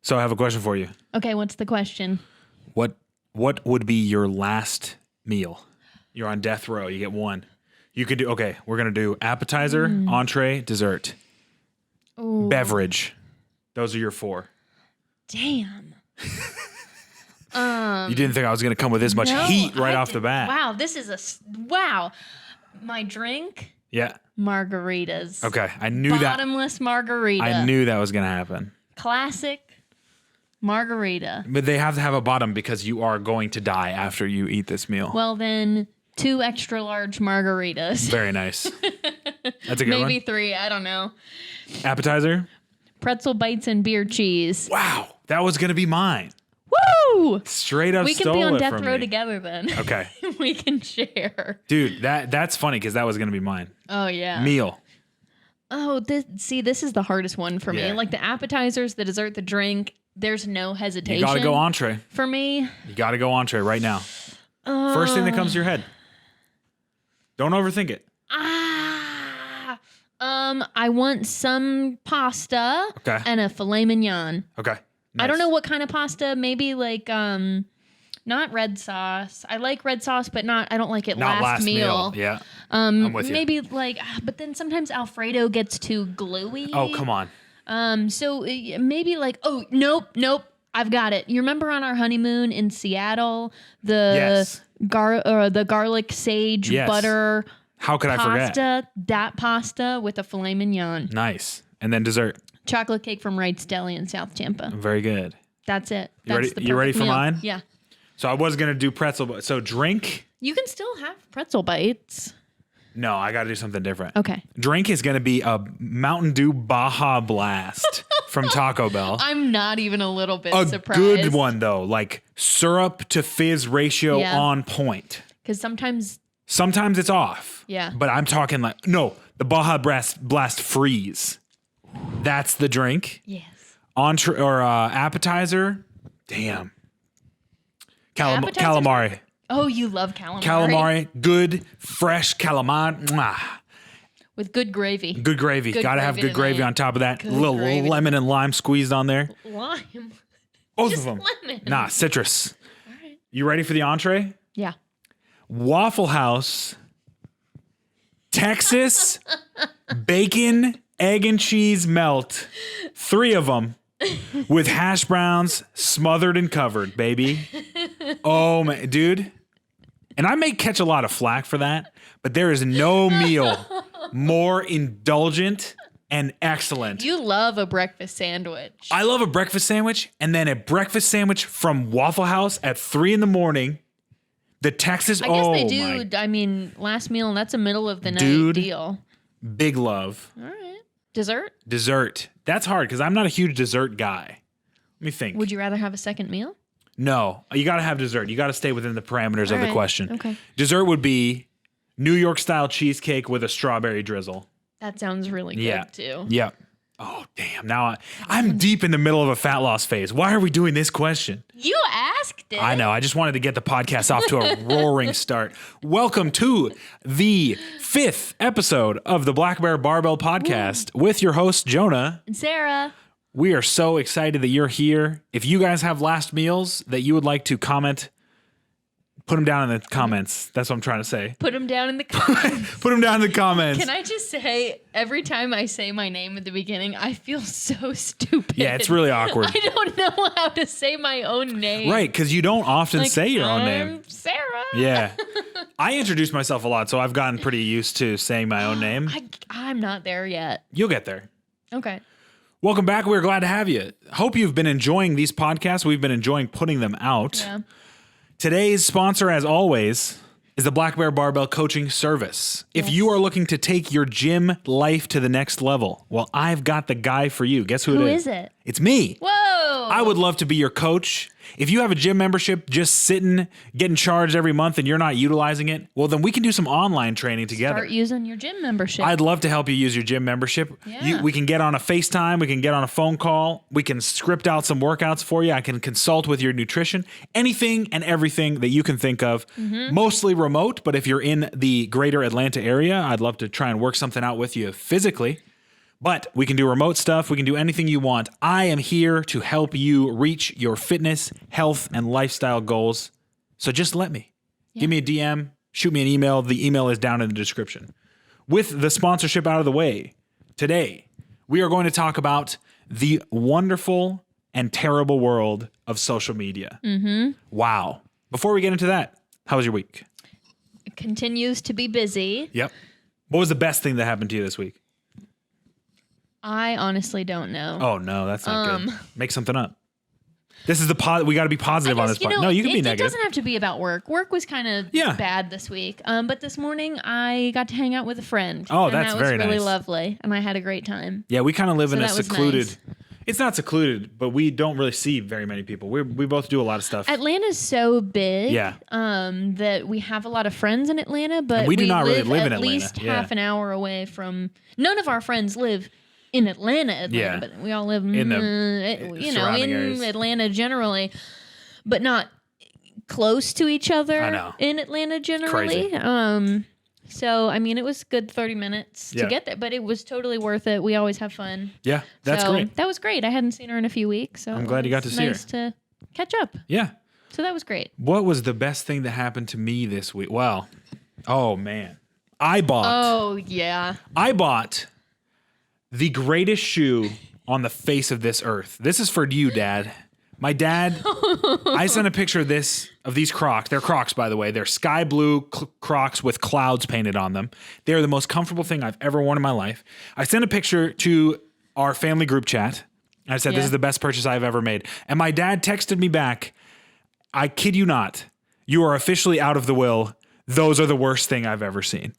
So I have a question for you. Okay, what's the question? What would be your last meal? You're on death row. You get one. You could do, okay, we're going to do appetizer, entree, dessert, beverage. Those are your 4. Damn. You didn't think I was going to come with this much heat right off the bat. Wow, this is wow. My drink? Yeah. Margaritas. Okay, I knew that. Bottomless margarita. I knew that was going to happen. Classic margarita. But they have to have a bottom because you are going to die after you eat this meal. Well, then 2 extra large margaritas. Very nice. That's a good one. Maybe 3, I don't know. Appetizer? Pretzel bites and beer cheese. Wow, that was going to be mine. Woo! Straight up We can stole be on it death from row me. together then. Okay. We can share. Dude, that's funny because that was going to be mine. Oh, yeah. Meal. Oh, this is the hardest one for me. Yeah. Like the appetizers, the dessert, the drink, there's no hesitation. You got to go entree. For me. You got to go entree right now. First thing that comes to your head. Don't overthink it. I want some pasta and a filet mignon. Okay. Nice. I don't know what kind of pasta. Maybe like not red sauce. I like red sauce, but I don't like it Not last meal. Yeah. I'm with you. Maybe like, but then sometimes Alfredo gets too gluey. Oh, come on. So maybe like, oh, nope. I've got it. You remember on our honeymoon in Seattle, the garlic sage butter. How could I forget? That pasta with a filet mignon. Nice. And then dessert. Chocolate cake from Wright's Deli in South Tampa. Very good. That's it. You ready for meal. mine? Yeah. So I was going to do pretzel. So drink? You can still have pretzel bites. No, I got to do something different. Okay. Drink is going to be a Mountain Dew Baja Blast from Taco Bell. I'm not even a little bit surprised. A good one, though. Like syrup to fizz ratio on point. Because sometimes it's off. Yeah. But I'm talking like, no, the Baja Blast Freeze. That's the drink. Yes. Entree or appetizer. Damn. Calamari. Oh, you love calamari. Calamari. Good, fresh calamari. Mwah. With good gravy. Good gravy. Gotta have good gravy on top of that. A little lemon and lime squeezed on there. Lime. Both Just of them. lemon. Nah, citrus. All right. You ready for the entree? Yeah. Waffle House, Texas, bacon, egg and cheese melt. 3 of them with hash browns smothered and covered, baby. Oh, man, dude. And I may catch a lot of flack for that, but there is no meal more indulgent and excellent. You love a breakfast sandwich. I love a breakfast sandwich, and then a breakfast sandwich from Waffle House at 3 a.m. The Texas, I guess they do. I mean, last meal, and that's a middle of the night deal. Big love. All right. Dessert? Dessert. That's hard because I'm not a huge dessert guy. Let me think. Would you rather have a second meal? No. You got to have dessert. You got to stay within the parameters of the question. Okay. Dessert would be New York style cheesecake with a strawberry drizzle. That sounds really good, too. Yeah. Oh, damn. Now I'm deep in the middle of a fat loss phase. Why are we doing this question? You asked it. I know. I just wanted to get the podcast off to a roaring start. Welcome to the 5th episode of the Black Bear Barbell podcast with your host, Jonah. And Sarah. We are so excited that you're here. If you guys have last meals that you would like to comment, put them down in the comments. That's what I'm trying to say. Put them down in the comments. Put them down in the comments. Can I just say, every time I say my name at the beginning, I feel so stupid. Yeah, it's really awkward. I don't know how to say my own name. Right, because you don't often say your own name. Sarah. Yeah. I introduce myself a lot, so I've gotten pretty used to saying my own name. I'm not there yet. You'll get there. Okay. Welcome back. We're glad to have you. Hope you've been enjoying these podcasts. We've been enjoying putting them out. Yeah. Today's sponsor, as always, is the Black Bear Barbell Coaching Service. If you are looking to take your gym life to the next level, well, I've got the guy for you. Guess who it is? Who is it? It's me. Whoa. I would love to be your coach. If you have a gym membership just sitting, getting charged every month and you're not utilizing it, well, then we can do some online training together. Start using your gym membership. I'd love to help you use your gym membership. Yeah. We can get on a FaceTime. We can get on a phone call. We can script out some workouts for you. I can consult with your nutrition. Anything and everything that you can think of. Mm-hmm. Mostly remote, but if you're in the greater Atlanta area, I'd love to try and work something out with you physically. But we can do remote stuff. We can do anything you want. I am here to help you reach your fitness, health, and lifestyle goals. So just let me. Yeah. Give me a DM. Shoot me an email. The email is down in the description. With the sponsorship out of the way, today we are going to talk about the wonderful and terrible world of social media. Mm-hmm. Wow. Before we get into that, how was your week? It continues to be busy. Yep. What was the best thing that happened to you this week? I honestly don't know. Oh, no, that's not good. Make something up. This is the we got to be positive on this part. No, you can be negative. It doesn't have to be about work. Work was kind of bad this week. But this morning I got to hang out with a friend. Oh, that's very nice. That was really lovely. And I had a great time. Yeah, we kind of live in a secluded... Nice. It's not secluded, but we don't really see very many people. We both do a lot of stuff. Atlanta's so big that we have a lot of friends in Atlanta, but we do not really live in Atlanta. At least half an hour away from... None of our friends live in Atlanta, but we all live in areas. Atlanta generally, but not close to each other. I know. In Atlanta generally. Crazy. So I mean, it was good 30 minutes to get there, but it was totally worth it. We always have fun. Yeah, that's great. That was great. I hadn't seen her in a few weeks, so I'm glad you got to see her. Nice to catch up. Yeah. So that was great. What was the best thing that happened to me this week? Well, oh man, I bought the greatest shoe on the face of this earth. This is for you, Dad. My dad, I sent a picture of these Crocs. They're Crocs, by the way. They're sky blue Crocs with clouds painted on them. They're the most comfortable thing I've ever worn in my life. I sent a picture to our family group chat. And I said, this is the best purchase I've ever made. And my dad texted me back, I kid you not, you are officially out of the will. Those are the worst thing I've ever seen.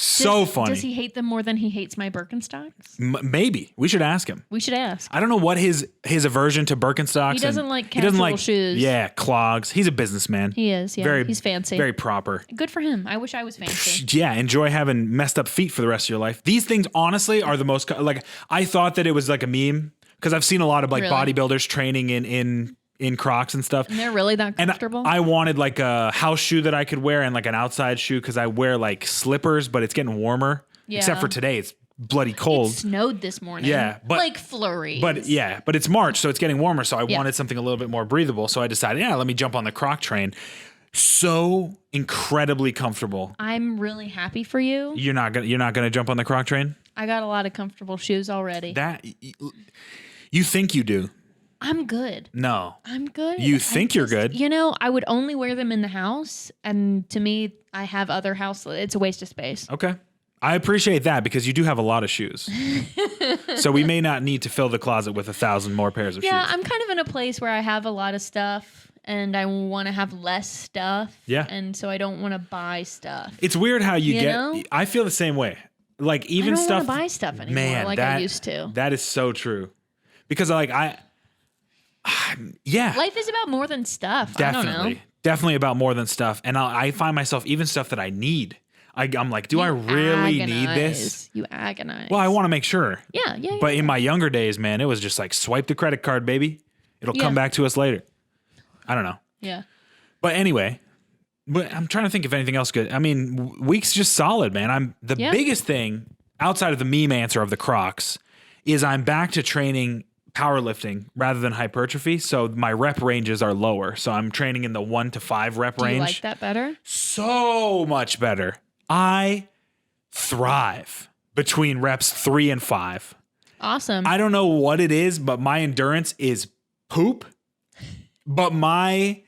So funny. Does he hate them more than he hates my Birkenstocks? Maybe. We should ask him. We should ask. I don't know what his aversion to Birkenstocks. He doesn't like casual shoes. Yeah, clogs. He's a businessman. He is, yeah. He's fancy. Very proper. Good for him. I wish I was fancy. Yeah, enjoy having messed up feet for the rest of your life. These things, honestly, are the most... Like, I thought that it was like a meme, because I've seen a lot of bodybuilders training in Crocs and stuff. And they're really that comfortable? And I wanted like a house shoe that I could wear and like an outside shoe, because I wear like slippers, but it's getting warmer. Yeah. Except for today, it's bloody cold. It snowed this morning. Yeah. But, like flurries. But it's March, so it's getting warmer. So I wanted something a little bit more breathable. So I decided, let me jump on the Croc train. So incredibly comfortable. I'm really happy for you. You're not gonna jump on the Croc train? I got a lot of comfortable shoes already. You think you do. I'm good. No. I'm good. You think you're good. I would only wear them in the house. And to me, I have other house. It's a waste of space. Okay. I appreciate that, because you do have a lot of shoes. So we may not need to fill the closet with 1,000 more pairs of shoes. Yeah, I'm kind of in a place where I have a lot of stuff and I want to have less stuff. Yeah. And so I don't want to buy stuff. It's weird how you get... I feel the same way. Like even stuff... I don't want to buy stuff anymore I used to. That is so true. Because like life is about more than stuff. Definitely. I don't know. Definitely about more than stuff. And I find myself, even stuff that I need, I'm like, do I really need this? You agonize. Well, I want to make sure. Yeah. But in my younger days, man, it was just like, swipe the credit card, baby. It'll come back to us later. I don't know. Yeah. But anyway, I'm trying to think if anything else good. I mean, week's just solid, man. The biggest thing outside of the meme answer of the Crocs is I'm back to training powerlifting rather than hypertrophy, so my rep ranges are lower. So I'm training in the 1 to 5 rep range. Do you like that better? So much better. I thrive between reps 3 and 5. Awesome. I don't know what it is, but my endurance is poop. But my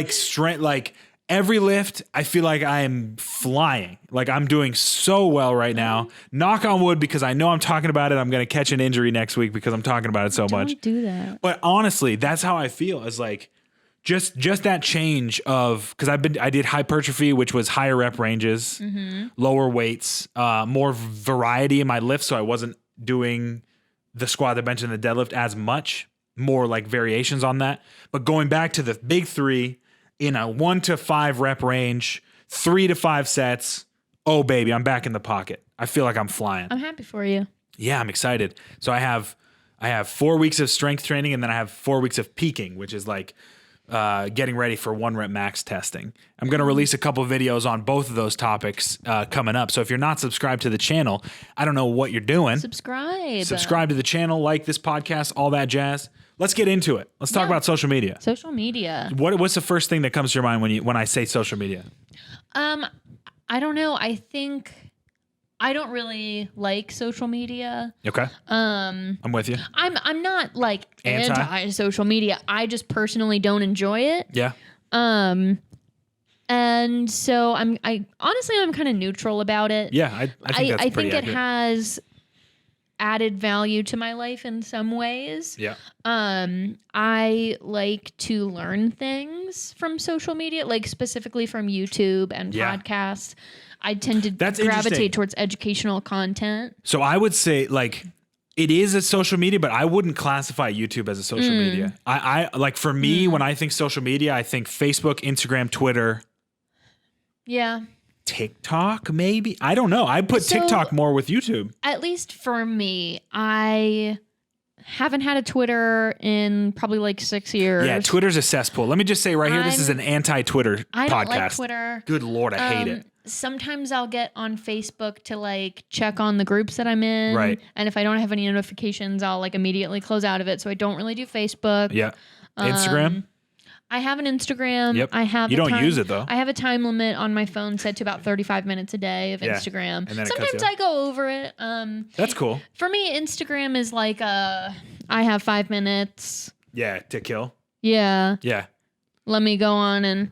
strength, every lift, I feel like I am flying. Like I'm doing so well right now. Knock on wood, because I know I'm talking about it. I'm going to catch an injury next week because I'm talking about it so much. Don't do that. But honestly, that's how I feel. Is like just that change of, because I did hypertrophy, which was higher rep ranges, lower weights, more variety in my lifts. So I wasn't doing the squat, the bench, and the deadlift as much. More like variations on that. But going back to the big 3. In a 1 to 5 rep range, 3 to 5 sets. Oh, baby, I'm back in the pocket. I feel like I'm flying. I'm happy for you. Yeah, I'm excited. So I have 4 weeks of strength training, and then I have 4 weeks of peaking, which is like getting ready for 1 rep max testing. I'm going to release a couple of videos on both of those topics coming up. So if you're not subscribed to the channel, I don't know what you're doing. Subscribe to the channel, like this podcast, all that jazz. Let's get into it. Let's talk about social media. Social media. What's the first thing that comes to your mind when I say social media? I don't know. I think I don't really like social media. Okay. I'm with you. I'm not like anti social media. I just personally don't enjoy it. Yeah. And so I'm kind of neutral about it. Yeah, I think that's I pretty think accurate. it has added value to my life in some ways. Yeah. I like to learn things from social media, like specifically from YouTube and podcasts. I tend to gravitate towards educational content. So I would say like it is a social media, but I wouldn't classify YouTube as a social media. I like for me, when I think social media, I think Facebook, Instagram, Twitter. Yeah. TikTok, maybe? I don't know. I put TikTok more with YouTube. At least for me, I haven't had a Twitter in probably like 6 years. Yeah, Twitter's a cesspool. Let me just say right here, this is an anti-Twitter podcast. I don't like Twitter. Good Lord, I hate it. Sometimes I'll get on Facebook to like check on the groups that I'm in. Right. And if I don't have any notifications, I'll like immediately close out of it. So I don't really do Facebook. Yeah. Instagram? I have an Instagram. Yep. I have you don't use it though. I have a time limit on my phone set to about 35 minutes a day of Instagram. And then sometimes I go over it. That's cool. For me, Instagram is like I have 5 minutes. Yeah, to kill. Yeah. Yeah. Let me go on and,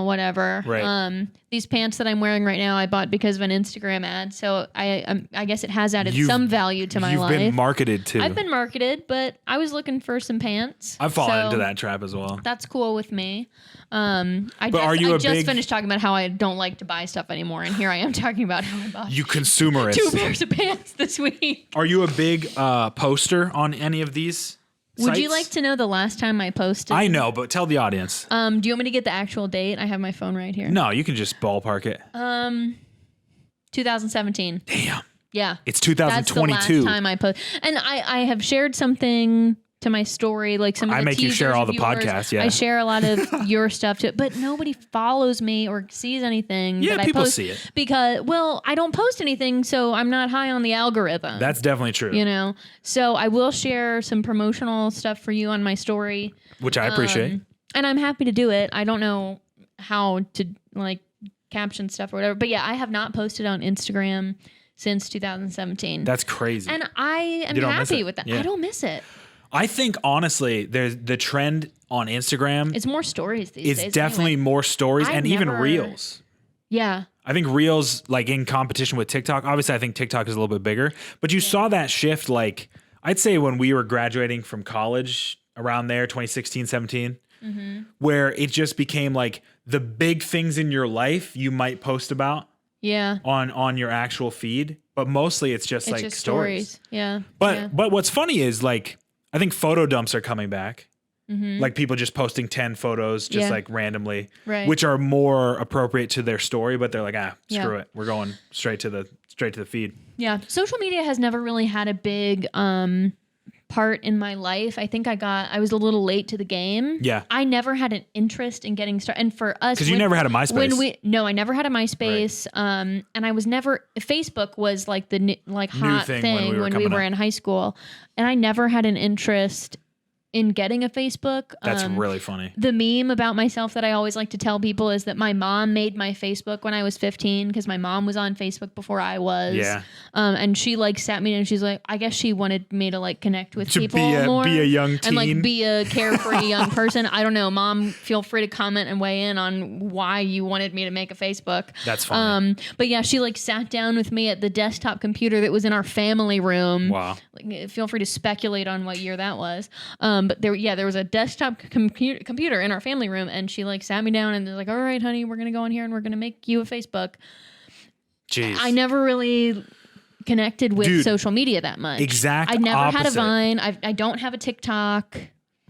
whatever. Right. These pants that I'm wearing right now, I bought because of an Instagram ad. So I guess it has added some value to my life. You've been marketed too. I've been marketed, but I was looking for some pants. I've fallen into that trap as well. That's cool with me. I just finished talking about how I don't like to buy stuff anymore. And here I am talking about how I bought you consumerist. 2 pairs of pants this week. Are you a big poster on any of these? Would you like to know the last time I posted? I know, but tell the audience. Do you want me to get the actual date? I have my phone right here. No, you can just ballpark it. 2017. Damn. Yeah. It's 2022. That's the last time I post. And I have shared something to my story, like some of the I make you share all the yours. podcasts, yeah. I share a lot of your stuff too, but nobody follows me or sees anything that I people post see it. because, I don't post anything, so I'm not high on the algorithm. That's definitely true. So I will share some promotional stuff for you on my story. Which I appreciate. And I'm happy to do it. I don't know how to caption stuff or whatever, but yeah, I have not posted on Instagram since 2017. That's crazy. And I am happy with that. Yeah. I don't miss it. I think honestly, there's the trend on Instagram. It's more stories these days. It's definitely more stories and even reels. Yeah. I think reels, like in competition with TikTok. Obviously, I think TikTok is a little bit bigger, but you saw that shift. Like I'd say when we were graduating from college around there, 2016, 17, where it just became like the big things in your life you might post about. Yeah. On your actual feed, but mostly it's just like just stories. Yeah. But what's funny is like I think photo dumps are coming back. Like people just posting 10 photos just like randomly, which are more appropriate to their story, but they're like, screw it. We're going straight to the feed. Yeah. Social media has never really had a big part in my life. I think I was a little late to the game. Yeah. I never had an interest in getting started. And for us, because you never had a MySpace. No, I never had a MySpace. Right. And I was never, Facebook was like the hot thing when we were in high school. And I never had an interest in getting a Facebook. That's really funny. The meme about myself that I always like to tell people is that my mom made my Facebook when I was 15 because my mom was on Facebook before I was. Yeah. And she sat me and she's like, I guess she wanted me to connect with people more. Be a young teen. And be a carefree young person. I don't know. Mom, feel free to comment and weigh in on why you wanted me to make a Facebook. That's funny. But yeah, she sat down with me at the desktop computer that was in our family room. Wow. Feel free to speculate on what year that was. But there was a desktop computer in our family room, and she sat me down and was like, "All right, honey, we're gonna go in here and we're gonna make you a Facebook." Jeez. I never really connected with social media that much. Exact. I never opposite. had a Vine. I don't have a TikTok.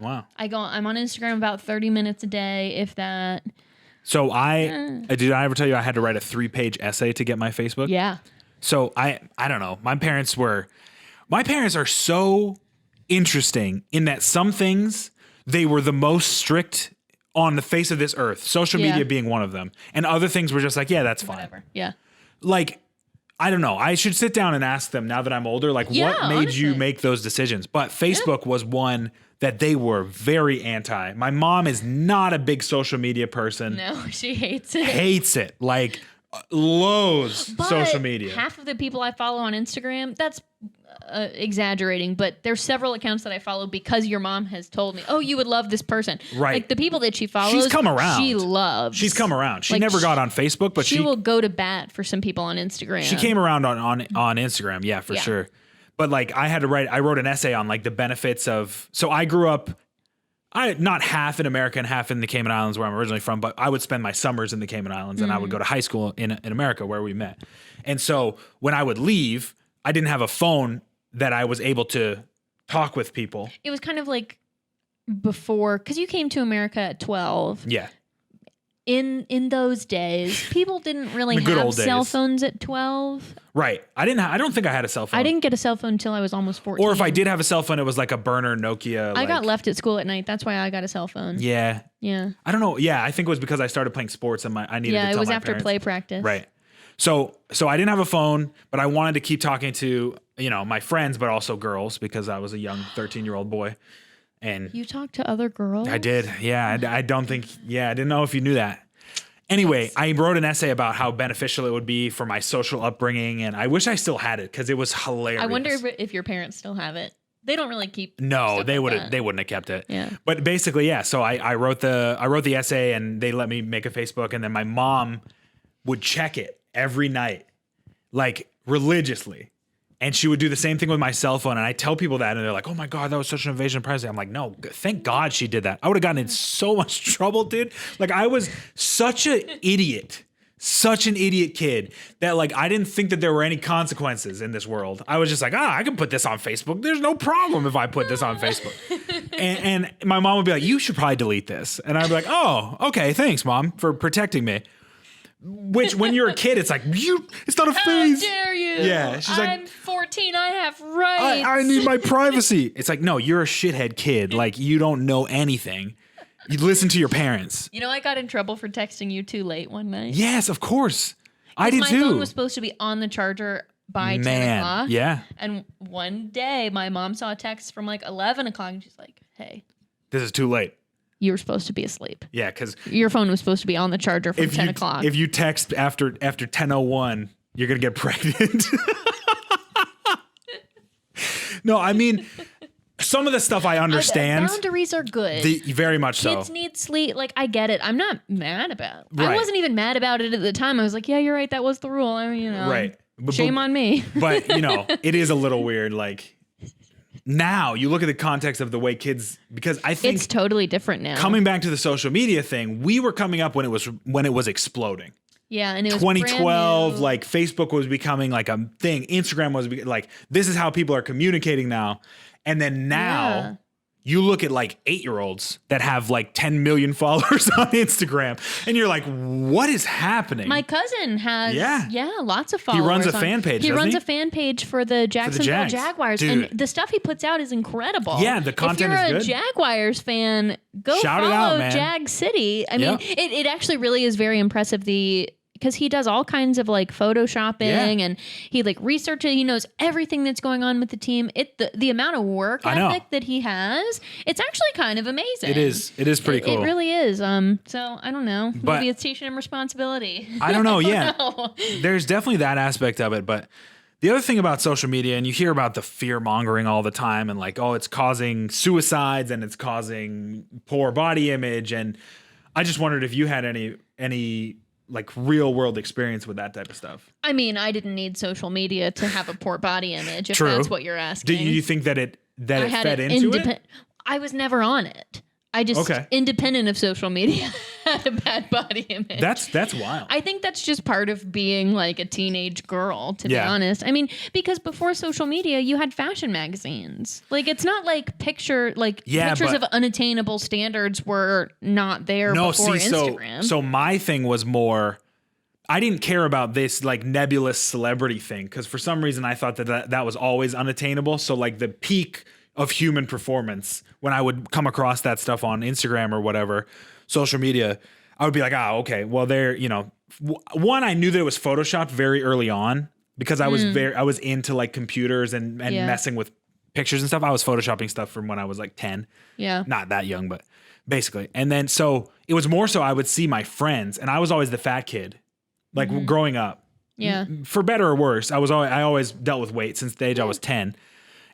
Wow. I'm on Instagram about 30 minutes a day, if that. So did I ever tell you I had to write a 3-page essay to get my Facebook? Yeah. So I don't know. My parents are so interesting in that some things they were the most strict on the face of this earth, social media being one of them. And other things were just like, yeah, that's fine. Whatever. Yeah. Like, I don't know. I should sit down and ask them now that I'm older, like, what made you make those decisions? But Facebook was one that they were very anti. My mom is not a big social media person. No, she hates it. Hates it. Like, loathes But social media. half of the people I follow on Instagram, that's exaggerating, but there's several accounts that I follow because your mom has told me, oh, you would love this person. Right. Like the people that she follows, She's come around. she loves. She's come around. She Like, never got on Facebook, but she will go to bat for some people on Instagram. She came around on Instagram, yeah, for sure. But like I wrote an essay on like the benefits of, so I grew up, not half in America and half in the Cayman Islands where I'm originally from, but I would spend my summers in the Cayman Islands and I would go to high school in America where we met. And so when I would leave, I didn't have a phone that I was able to talk with people. It was kind of like before, because you came to America at 12. Yeah. In those days, people didn't really have cell phones at 12. Right. I don't think I had a cell phone. I didn't get a cell phone until I was almost 14. Or if I did have a cell phone, it was like a burner Nokia. I got left at school at night. That's why I got a cell phone. Yeah. Yeah. I don't know. Yeah, I think it was because I started playing sports and I needed to tell my parents. Yeah, it was after play practice. Right. So I didn't have a phone, but I wanted to keep talking to, my friends, but also girls because I was a young 13-year-old boy. And you talked to other girls? I did. Yeah. I didn't know if you knew that. Anyway, I wrote an essay about how beneficial it would be for my social upbringing, and I wish I still had it because it was hilarious. I wonder if your parents still have it. They don't really keep. No, they wouldn't have kept it. Yeah. But basically, yeah. So I wrote the essay, and they let me make a Facebook, and then my mom would check it every night, like religiously. And she would do the same thing with my cell phone. And I tell people that, and they're like, oh my God, that was such an invasion of privacy. I'm like, no, thank God she did that. I would have gotten in so much trouble, dude. Like, I was such an idiot kid that, like, I didn't think that there were any consequences in this world. I was just like, I can put this on Facebook. There's no problem if I put this on Facebook. and my mom would be like, you should probably delete this. And I'd be like, oh, okay, thanks, Mom, for protecting me. Which, when you're a kid, it's like, it's not a phase. How dare you? Yeah. She's I'm like, 14. I have rights. I need my privacy. It's like, no, you're a shithead kid. Like, you don't know anything. You listen to your parents. I got in trouble for texting you too late one night. Yes, of course. I did too. My phone was supposed to be on the charger by 10 o'clock. Yeah. And one day, my mom saw a text from like 11 o'clock, and she's like, hey. This is too late. You were supposed to be asleep. Yeah, because your phone was supposed to be on the charger from 10 o'clock. If you text after 10:01, you're gonna get pregnant. No, I mean, some of the stuff I understand. Boundaries are good. Very much so. Kids need sleep. Like, I get it. I'm not mad about it. Right. I wasn't even mad about it at the time. I was like, yeah, you're right. That was the rule. I mean, right. Shame on me. But it is a little weird. Like, now you look at the context of the way kids, because I think it's totally different now. Coming back to the social media thing, we were coming up when it was exploding. Yeah, and it was 2012. Like, Facebook was becoming like a thing. Instagram was like, this is how people are communicating now. And then now you look at like 8-year-olds that have like 10 million followers on Instagram, and you're like, what is happening? My cousin has lots of followers. He runs a fan page. He runs a fan page for the Jacksonville Jaguars, dude. and the stuff he puts out is incredible. Yeah, the content is good. If you're a Jaguars fan, go Shout follow it out, man. Jag City. I mean, it actually really is very impressive. Because he does all kinds of like photoshopping and he like researches. He knows everything that's going on with the team. The amount of work ethic that he has, it's actually kind of amazing. It is pretty cool. It really is. So I don't know. But maybe it's teaching him responsibility. I don't know. Yeah, know. There's definitely that aspect of it. But the other thing about social media, and you hear about the fear mongering all the time, and like, oh, it's causing suicides and it's causing poor body image. And I just wondered if you had any like real world experience with that type of stuff. I mean, I didn't need social media to have a poor body image, if True. that's what you're asking. Do you think that it fed into it? I was never on it. I just, independent of social media, had a bad body image. That's wild. I think that's just part of being like a teenage girl, to be honest. I mean, because before social media, you had fashion magazines. Like, it's not like pictures of unattainable standards were not there before Instagram. So my thing was more, I didn't care about this like nebulous celebrity thing, because for some reason I thought that was always unattainable. So like the peak of human performance when I would come across that stuff on Instagram or whatever, social media. I would be like, oh, okay, well, there, you know, one, I knew that it was Photoshopped very early on because I was into like computers and messing with pictures and stuff. I was Photoshopping stuff from when I was like 10. Yeah. Not that young, but basically. And then, so it was more so I would see my friends, and I was always the fat kid, like growing up. Yeah. For better or worse, I always dealt with weight since the age I was 10.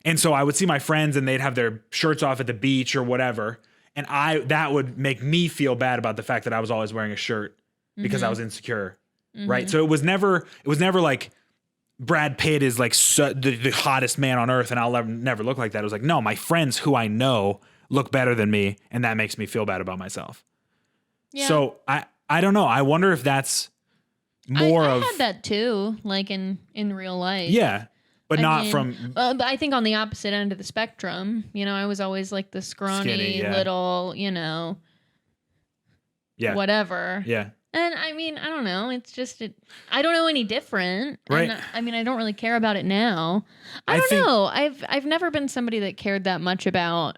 And so I would see my friends and they'd have their shirts off at the beach or whatever. And that would make me feel bad about the fact that I was always wearing a shirt because I was insecure. Right. So it was never like Brad Pitt is like the hottest man on earth and I'll never look like that. It was like, no, my friends who I know look better than me. And that makes me feel bad about myself. Yeah. So I don't know. I wonder if that's more I had that too, like in real life. Yeah. But but I think on the opposite end of the spectrum, you know, I was always like the scrawny skinny, little, you know, whatever. Yeah. And I mean, I don't know. It's just, I don't know any different. Right. And, I mean, I don't really care about it now. I don't know. I've never been somebody that cared that much about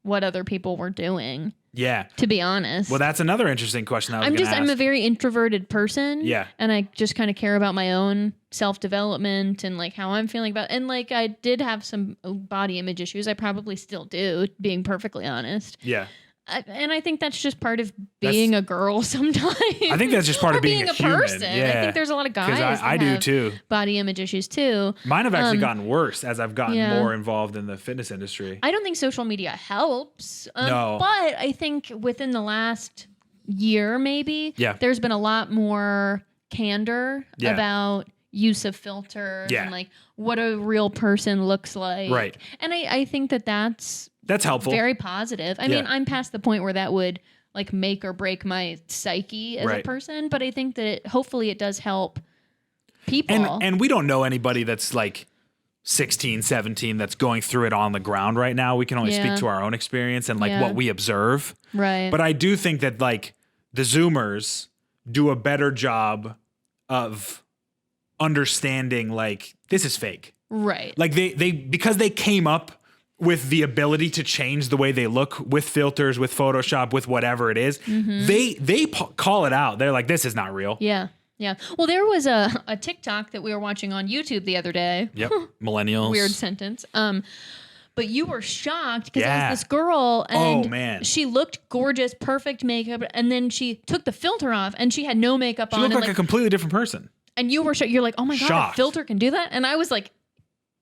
what other people were doing. Yeah. To be honest. Well, that's another interesting question I was going to ask. I'm a very introverted person. Yeah. And I just kind of care about my own self-development and like how I'm feeling about, and like I did have some body image issues. I probably still do, being perfectly honest. Yeah. And I think that's just part of being a girl sometimes. I think that's just part of being a human. Person. Yeah. I think there's a lot of guys that I do have too. Body image issues too. Mine have actually gotten worse as I've gotten more involved in the fitness industry. I don't think social media helps. No. But I think within the last year, maybe, there's been a lot more candor about use of filters and like what a real person looks like. Right. And I think that's helpful. Very positive. I mean, I'm past the point where that would like make or break my psyche as a person, but I think that hopefully it does help people. And we don't know anybody that's like 16, 17 that's going through it on the ground right now. We can only speak to our own experience and like what we observe. Right. But I do think that like the Zoomers do a better job of understanding like this is fake. Right. Like they because they came up with the ability to change the way they look with filters, with Photoshop, with whatever it is, they call it out. They're like, this is not real. Yeah. Yeah. Well, there was a TikTok that we were watching on YouTube the other day. Yep. Millennials. Weird sentence. But you were shocked because it was this girl and she looked gorgeous, perfect makeup, and then she took the filter off and she had no makeup on. She looked like a completely different person. And you were you're like, oh my God, a filter can do that? And I was like,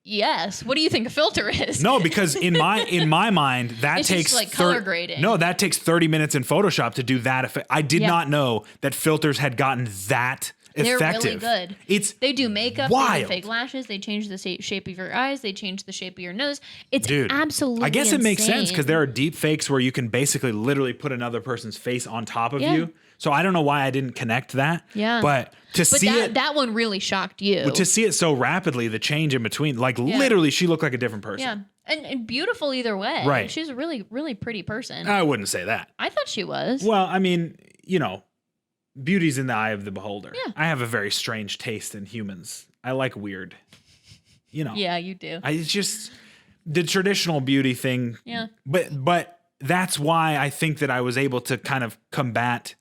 yes. What do you think a filter is? No, because in my mind, that it's takes just like color grading. No, that takes 30 minutes in Photoshop to do that effect. I did not know that filters had gotten that They're effective. really good. They do makeup, wild. They do fake lashes, they change the shape of your eyes, they change the shape of your nose. It's absolutely I guess insane. it makes sense because there are deep fakes where you can basically literally put another person's face on top of you. So I don't know why I didn't connect that. Yeah. But that one really shocked you. To see it so rapidly, the change in between, like literally she looked like a different person. Yeah. And beautiful either way. Right. She's a really, really pretty person. I wouldn't say that. I thought she was. Well, I mean, you know, beauty's in the eye of the beholder. Yeah. I have a very strange taste in humans. I like weird. You know. Yeah, you do. It's just the traditional beauty thing. Yeah. But that's why I think that I was able to kind of combat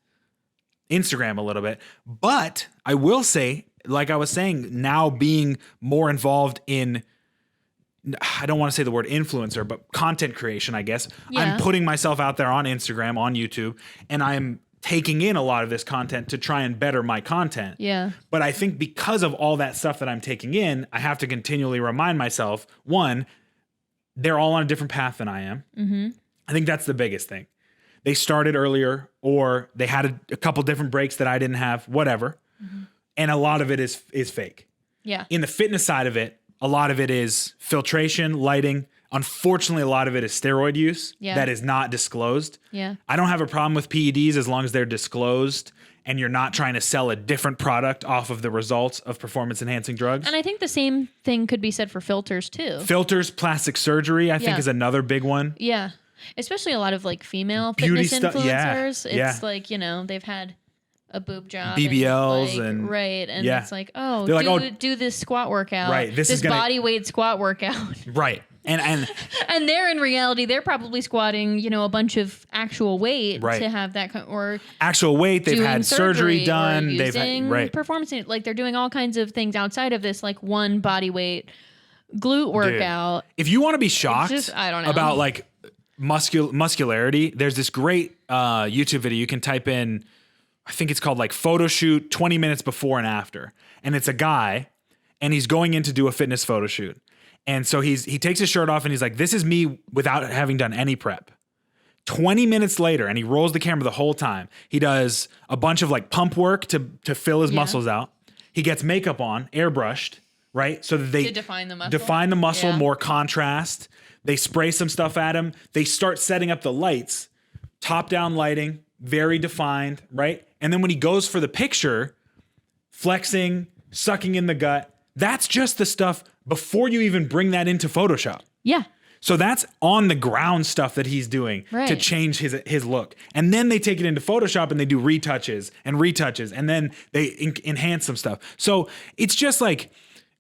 Instagram a little bit. But I will say, like I was saying, now being more involved in, I don't want to say the word influencer, but content creation, I guess. I'm putting myself out there on Instagram, on YouTube, and I'm taking in a lot of this content to try and better my content. Yeah. But I think because of all that stuff that I'm taking in, I have to continually remind myself, one, they're all on a different path than I am. Mm-hmm. I think that's the biggest thing. They started earlier, or they had a couple different breaks that I didn't have, whatever. Mm-hmm. And a lot of it is fake. Yeah. In the fitness side of it, a lot of it is filtration, lighting. Unfortunately, a lot of it is steroid use that is not disclosed. Yeah. I don't have a problem with PEDs as long as they're disclosed and you're not trying to sell a different product off of the results of performance-enhancing drugs. And I think the same thing could be said for filters, too. Filters, plastic surgery, I think is another big one. Yeah. Especially a lot of like female fitness influencers. Yeah. It's like, you know, they've had a boob job, BBLs and right, and yeah. it's like, oh, They're like, do this squat workout, right? This is body weight squat workout, right? And and they're in reality they're probably squatting, you know, a bunch of actual weight right. to have that or actual weight. They've had surgery done. They've had right. performance, like they're doing all kinds of things outside of this, like one body weight glute workout. Dude, if you want to be shocked I don't know. about like muscularity, there's this great YouTube video. You can type in, I think it's called like photo shoot 20 minutes before and after. And it's a guy and he's going in to do a fitness photo shoot. And so he takes his shirt off and he's like, this is me without having done any prep. 20 minutes later, and he rolls the camera the whole time. He does a bunch of like pump work to fill his muscles out. He gets makeup on, airbrushed, right? So that they to define the muscle, more contrast. They spray some stuff at him. They start setting up the lights, top down lighting, very defined, right? And then when he goes for the picture, flexing, sucking in the gut, that's just the stuff before you even bring that into Photoshop. Yeah. So that's on the ground stuff that he's doing to change his look. And then they take it into Photoshop and they do retouches, and then they enhance some stuff. So it's just like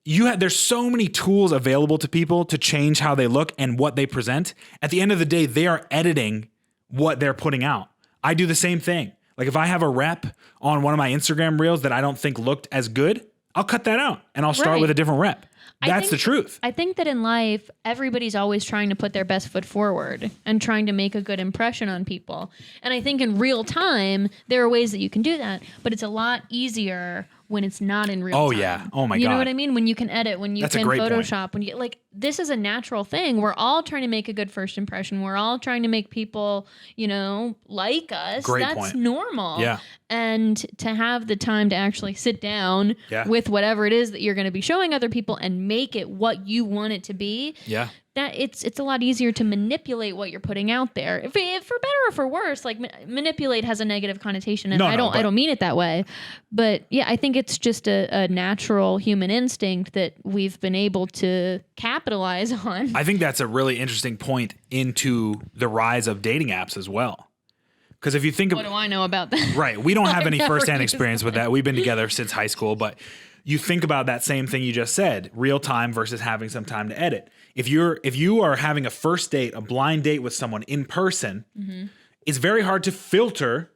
there's so many tools available to people to change how they look and what they present. At the end of the day, they are editing what they're putting out. I do the same thing. Like if I have a rep on one of my Instagram reels that I don't think looked as good, I'll cut that out and I'll start with a different rep. That's the truth. I think that in life, everybody's always trying to put their best foot forward and trying to make a good impression on people. And I think in real time, there are ways that you can do that, but it's a lot easier when it's not in real time. Oh, yeah. Oh, my God. You know what I mean? When you can edit, when you can Photoshop, point. when you like, this is a natural thing. We're all trying to make a good first impression. We're all trying to make people, you know, like us. That's normal. Yeah. And to have the time to actually sit down with whatever it is that you're going to be showing other people and make it what you want it to be. Yeah. That it's a lot easier to manipulate what you're putting out there. If for better or for worse, like manipulate has a negative connotation, and I don't mean it that way. But yeah, I think it's just a natural human instinct that we've been able to capitalize on. I think that's a really interesting point into the rise of dating apps as well. Because if you think what do I know about that? Right, we don't have any firsthand experience with that. We've been together since high school, but you think about that same thing you just said, real time versus having some time to edit. If you are having a first date, a blind date with someone in person, it's very hard to filter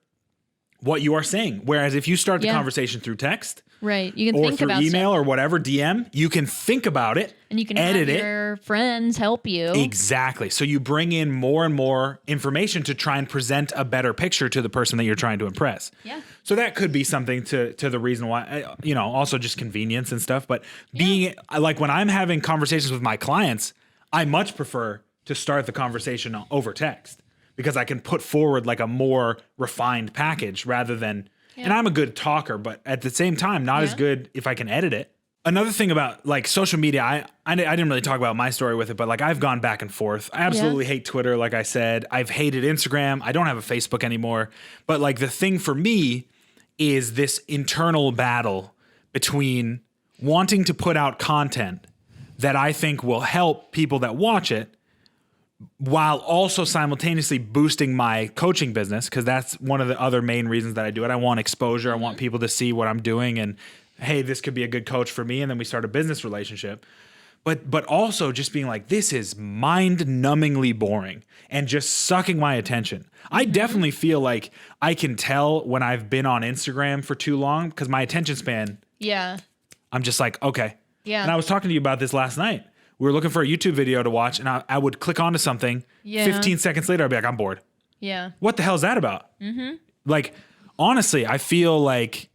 what you are saying. Whereas if you start the conversation through text, right, you can or think through about email stuff. Or whatever, DM, you can think about it, and you can edit have your friends help you. Exactly. So you bring in more and more information to try and present a better picture to the person that you're trying to impress. Yeah. So that could be something to the reason why, you know, also just convenience and stuff. But being like when I'm having conversations with my clients, I much prefer to start the conversation over text because I can put forward like a more refined package rather than, and I'm a good talker, but at the same time, not as good if I can edit it. Another thing about like social media, I didn't really talk about my story with it, but like I've gone back and forth. I absolutely hate Twitter. Like I said, I've hated Instagram. I don't have a Facebook anymore. But like the thing for me is this internal battle between wanting to put out content that I think will help people that watch it while also simultaneously boosting my coaching business, because that's one of the other main reasons that I do it. I want exposure. I want people to see what I'm doing and, hey, this could be a good coach for me. And then we start a business relationship. But also just being like, this is mind-numbingly boring and just sucking my attention. I definitely feel like I can tell when I've been on Instagram for too long because my attention span, I'm just like, okay. Yeah. And I was talking to you about this last night. We were looking for a YouTube video to watch, and I would click onto something. 15 seconds later, I'd be like, I'm bored. Yeah. What the hell is that about? Like, honestly, I feel like,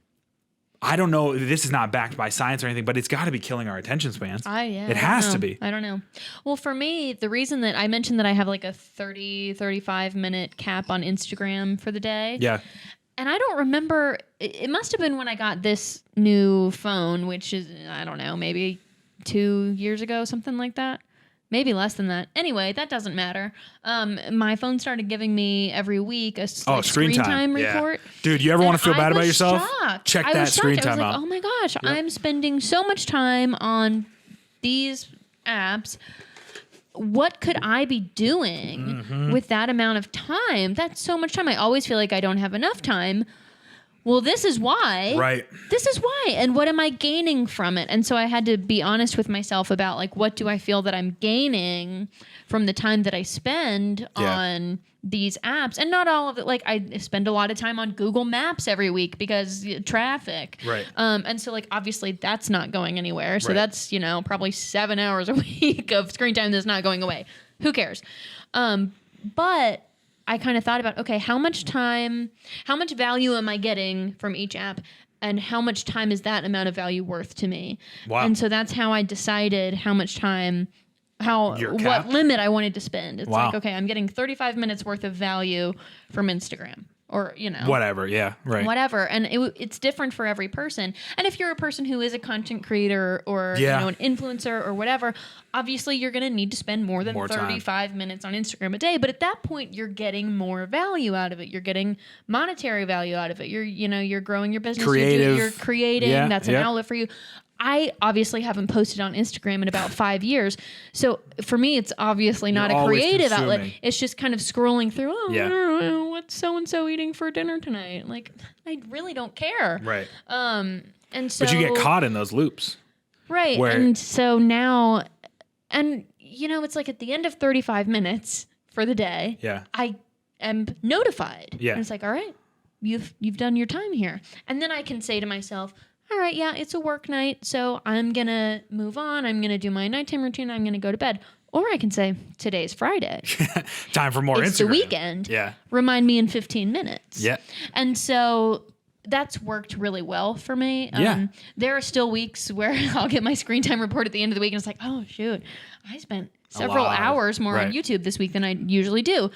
I don't know, this is not backed by science or anything, but it's got to be killing our attention spans. It has to be. I don't know. Well, for me, the reason that I mentioned that I have like a 30, 35 minute cap on Instagram for the day. Yeah. And I don't remember, it must have been when I got this new phone, which is, I don't know, maybe 2 years ago, something like that. Maybe less than that. Anyway, that doesn't matter. My phone started giving me every week a screen time report. Dude, you ever want to feel bad about yourself? Shocked. Check that screen time out. I was like, oh my gosh, I'm spending so much time on these apps. What could I be doing with that amount of time? That's so much time. I always feel like I don't have enough time. well, this is why. Right. This is why. And what am I gaining from it? And so I had to be honest with myself about like, what do I feel that I'm gaining from the time that I spend on these apps? And not all of it. Like I spend a lot of time on Google Maps every week because traffic. Right. And so like, obviously that's not going anywhere. So that's, probably 7 hours a week of screen time that's not going away. Who cares? But I kind of thought about, okay, how much value am I getting from each app? And how much time is that amount of value worth to me? Wow. And so that's how I decided how much time, what limit I wanted to spend. It's like, okay, I'm getting 35 minutes worth of value from Instagram. Or, whatever. Yeah. Right. Whatever. And it's different for every person. And if you're a person who is a content creator or, an influencer or whatever, obviously you're going to need to spend more than 35 minutes on Instagram a day. But at that point, you're getting more value out of it. You're getting monetary value out of it. You're growing your business. You're creating. Yeah, that's an outlet for you. I obviously haven't posted on Instagram in about 5 years. So for me, it's obviously not a creative outlet. It's just kind of scrolling through, I don't know, what's so-and-so eating for dinner tonight? Like, I really don't care. Right. And so, but you get caught in those loops. Right. And so now, it's like at the end of 35 minutes for the day, I am notified. Yeah. And it's like, all right, you've done your time here. And then I can say to myself, all right, it's a work night, so I'm going to move on. I'm going to do my nighttime routine. I'm going to go to bed. Or I can say, today's Friday. Time for more Instagram. It's the weekend. Yeah. Remind me in 15 minutes. Yeah. And so that's worked really well for me. There are still weeks where I'll get my screen time report at the end of the week, and it's like, oh, shoot, I spent several hours more on YouTube this week than I usually do.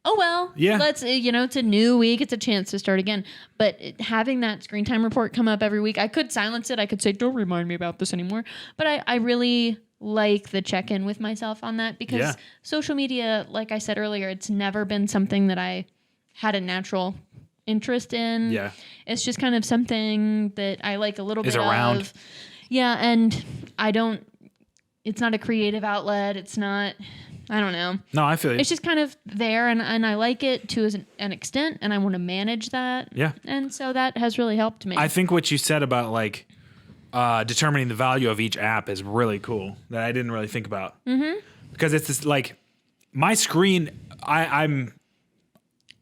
Oh, well, let's, it's a new week. It's a chance to start again. But having that screen time report come up every week, I could silence it. I could say, don't remind me about this anymore. But I really like the check-in with myself on that because social media, like I said earlier, it's never been something that I had a natural interest in. Yeah. It's just kind of something that I like a little bit of. Yeah, and it's not a creative outlet. It's not... I don't know. No, I feel you. It's just kind of there, and I like it to an extent, and I want to manage that. Yeah. And so that has really helped me. I think what you said about like determining the value of each app is really cool that I didn't really think about. Mm-hmm. Because it's just like my screen, I'm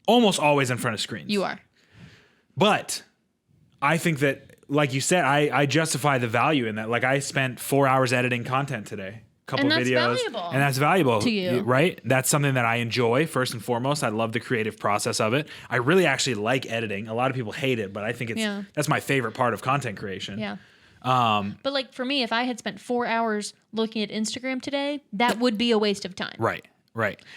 almost always in front of screens. You are. But I think that, like you said, I justify the value in that. Like I spent 4 hours editing content today. Couple videos, and that's valuable to you, right? That's something that I enjoy first and foremost. I love the creative process of it. I really actually like editing. A lot of people hate it, but I think that's my favorite part of content creation. Yeah. But like for me, if I had spent 4 hours looking at Instagram today, that would be a waste of time. Right.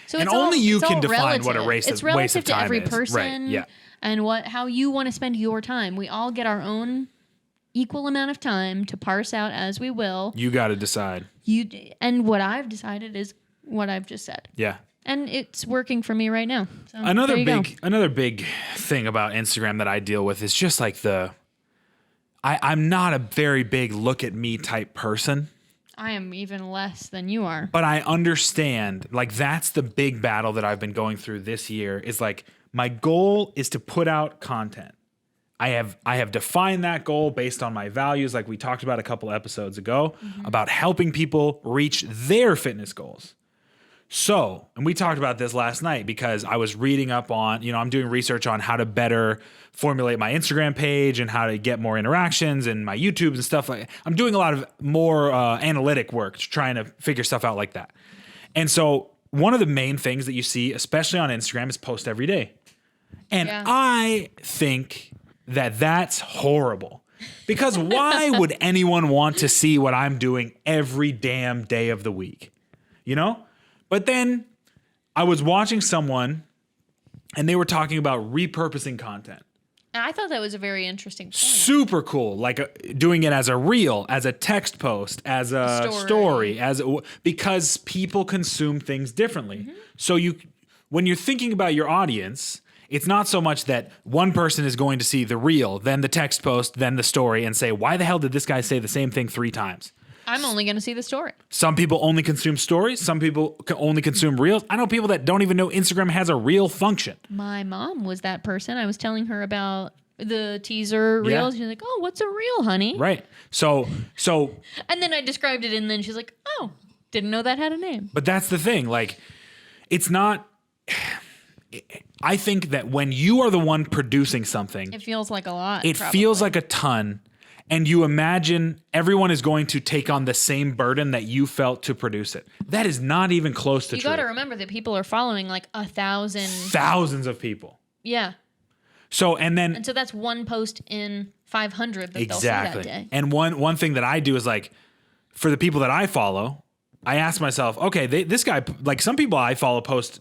So and only you can define relative. what a waste of time is. It's relative to every person. Right. Yeah. And how you want to spend your time. We all get our own equal amount of time to parse out as we will. You got to decide. And what I've decided is what I've just said. Yeah. And it's working for me right now. So another big thing about Instagram that I deal with is just like I'm not a very big look at me type person. I am even less than you are. But I understand, like that's the big battle that I've been going through this year is like my goal is to put out content. I have defined that goal based on my values, like we talked about a couple episodes ago, about helping people reach their fitness goals. So, and we talked about this last night because I was reading up on, I'm doing research on how to better formulate my Instagram page and how to get more interactions and my YouTube and stuff like that. I'm doing a lot of more analytic work trying to figure stuff out like that. And so one of the main things that you see, especially on Instagram, is post every day. And I think that's horrible because why would anyone want to see what I'm doing every damn day of the week? But then I was watching someone and they were talking about repurposing content. And I thought that was a very interesting point. Super cool. Like doing it as a reel, as a text post, as a story, because people consume things differently. Mm-hmm. So when you're thinking about your audience, it's not so much that one person is going to see the reel, then the text post, then the story, and say, why the hell did this guy say the same thing 3 times? I'm only going to see the story. Some people only consume stories. Some people only consume reels. I know people that don't even know Instagram has a reel function. My mom was that person. I was telling her about the teaser reels. She's like, oh, what's a reel, honey? Right. So. And then I described it, and then she's like, oh, didn't know that had a name. But that's the thing. Like, it's not. I think that when you are the one producing something, it feels like a lot. It feels like a ton. And you imagine everyone is going to take on the same burden that you felt to produce it. That is not even close to true. You got to remember that people are following like 1,000. Thousands of people. Yeah. So, and so that's one post in 500 that they'll see that day. And one thing that I do is like, for the people that I follow, I ask myself, okay, this guy, like some people I follow post